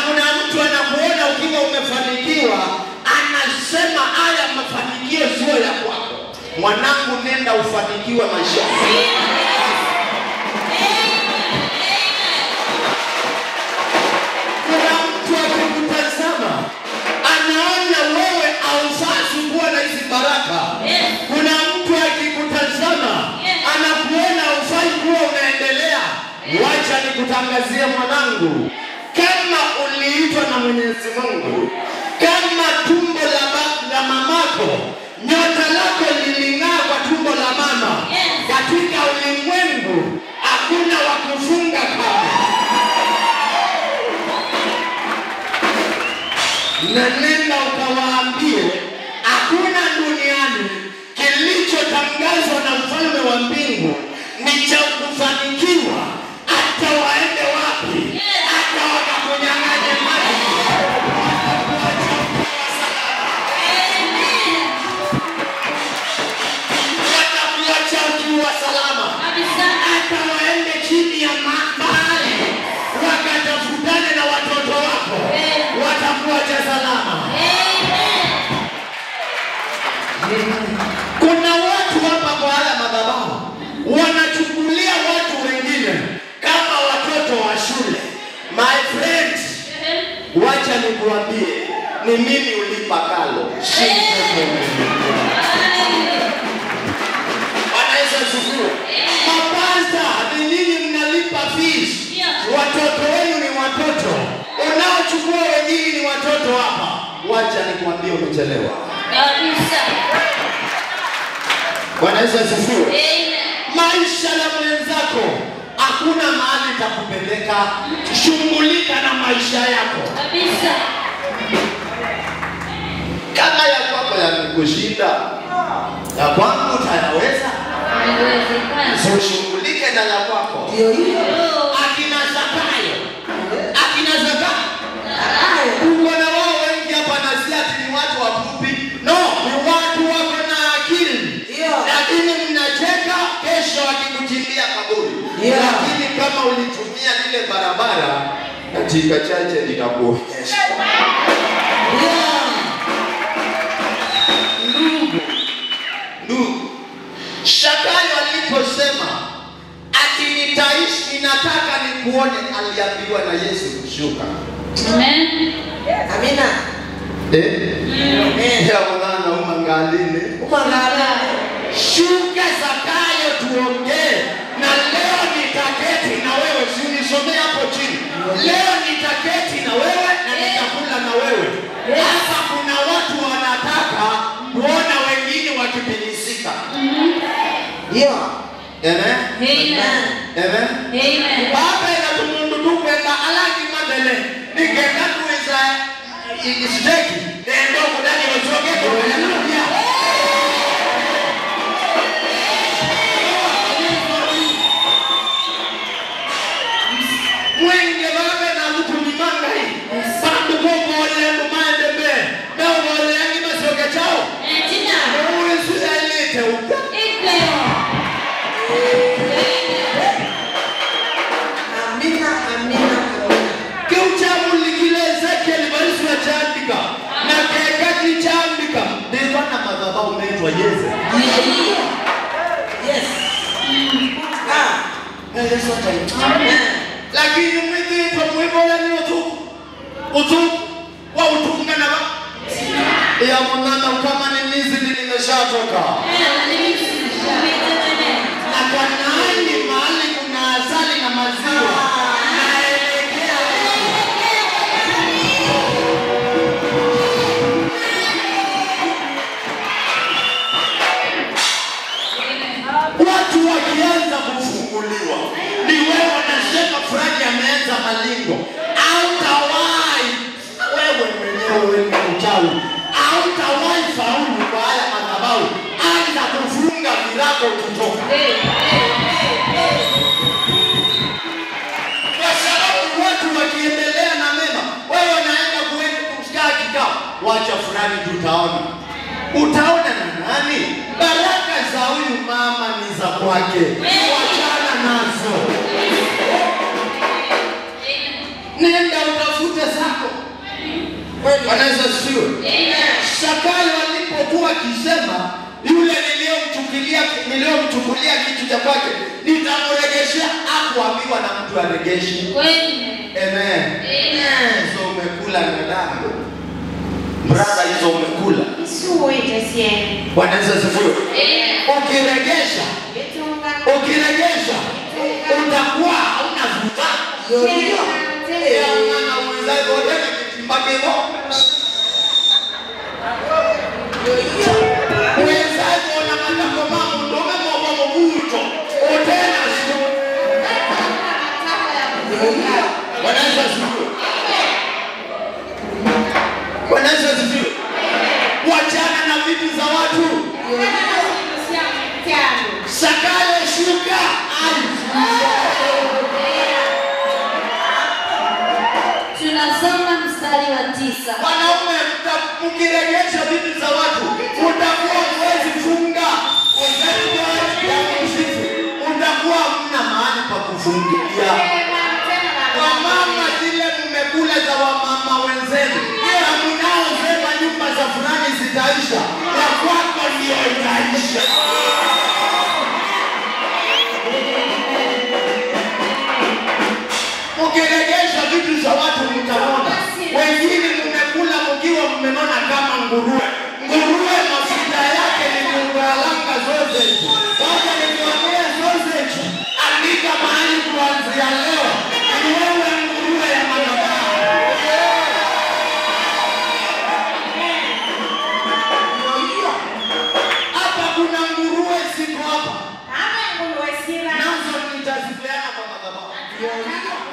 kuna mtu anakuona ukiwa umefanikiwa, anasema haya mafanikio sio ya kwako. Mwanangu, nenda ufanikiwe maisha. Kuna mtu akikutazama anaona wewe haufai kuwa na hizi baraka. Kuna mtu akikutazama anakuona haufai kuwa unaendelea. Wacha nikutangazie mwanangu, kama uliitwa na Mwenyezi Mungu, kama tumbo la mamako, nyota lako liling'aa kwa tumbo la mama, katika ulimwengu hakuna wa kufunga kama. Na nenda ukawaambie, hakuna duniani kilichotangazwa na mfalme wa mbingu ni cha kufanikiwa, hata waende wapi, hata wakakunyang'anye mali, watakuacha ukiwa salama. Hata waende chini ya bahari wakatafutane na watoto wako, watakuacha salama. Kuna watu hapa kwa haya madhabahu wanachukulia watu wengine kama watoto wa shule. My friend, wacha nikuambie, ni mimi ulipa kalo. Wanaweza kusifiwa. Mapasta, ni nini mnalipa fees? Watoto wenu ni watoto. Unaochukua wengine ni watoto hapa. Wacha nikuambie, umechelewa. Wanaweza kusifiwa. Maisha ya mwenzako hakuna mahali takupeleka. Shughulika na maisha yako. Kabisa. Kama ya kwako yamekushinda, ya kwangu utayaweza. So shughulike na ya kwako. Akina Zakayo. Kuna wao wengi hapa na siati ni watu wafupi. No, ni watu wako na akili. Lakini mnacheka, kesho akikuchimbia kaburi. Lakini kama ulitumia lile barabara, katika chache nitakuonyesha. Ndugu, Zakayo aliposema ati nitaishi, ninataka nikuone, aliambiwa na Yesu kushuka. Amen. Amina. Ya mwana umangaline. Shuka Zakayo tuongee. Na leo nitaketi na wewe, si unisomee hapo chini. Leo nitaketi na wewe na nitakula na wewe. Hapa kuna watu wanataka kuona wengine wakipinisika. Ndio. Amen. Amen. Amen. Baba inatumndu kwenda alaki madele. Ningeka tuweza isteki. Ndio kudani wazoge kwa nani? Mwenge baba na mtu mimanga hii. Sandu kwa wale mbande be. Na wale yangi masoge chao. Tina. Wewe sura ilete uka. Amina. Kiuchamu likileza kelibarisu ya chandika. Na kekati chandika. Ndio na madhabahu unaitwa Yesu. Yes. Yesu ataitwa. Lakini mwezi kwa mwebo yani utu wa utunga na ya mwanana kama ni mizi nimeshatoka. Na kwa nani mahali kuna asali na maziwa naelekea. Watu wakianza kufunguliwa ni wewe unasema fulani ameanza malingo. Hautawai wewe mwenyewe ni mchawi. Hautawai faulu kwa haya madhabahu. Anza kufunga milako kutoka. Kwa sababu watu wakiendelea na mema, wewe unaenda kukaa kikao. Wacha fulani tutaona. Utaona na nani? Baraka za huyu mama ni za kwake. Wachana nazo. Nenda utafute zako. Wanaweza sio? Zakayo alipokuwa akisema yule niliyomchukulia kitu cha kwake nitamregeshea, hakuambiwa na mtu aregeshe. Amen. So umekula na damu. Brother, hizo umekula. Wanaweza sio? Ukiregesha utakuwa hauna vuta. Maana uwezaje wote kimbake hivyo? Uwezaje ona matako mambo ndome mwa mvuto. Otena sio. Wanaweza sio? Wanaweza sio? Wachana na vitu za watu. Zakayo shuka. Tunasoma mstari wa 9. Wanaume mkiregesha vitu za watu utakuwa mwezi funga. Utakuwa mna mahali pa kufungilia. Wamama zile mmekula za wamama wenzenu. Kila mnaosema nyumba za fulani zitaisha, ya kwako ndio itaisha. Ukiregesha vitu za watu mtaona. Wengine mmekula mkiwa mmenona kama nguruwe. Nguruwe mafuta yake ni kukalanga sausage. Wacha nikwambie sausage. Andika mahali kuanzia leo. Ni wewe nguruwe ya madhabahu. Hapa kuna nguruwe siko hapa. Nazo nitazipeana kwa madhabahu.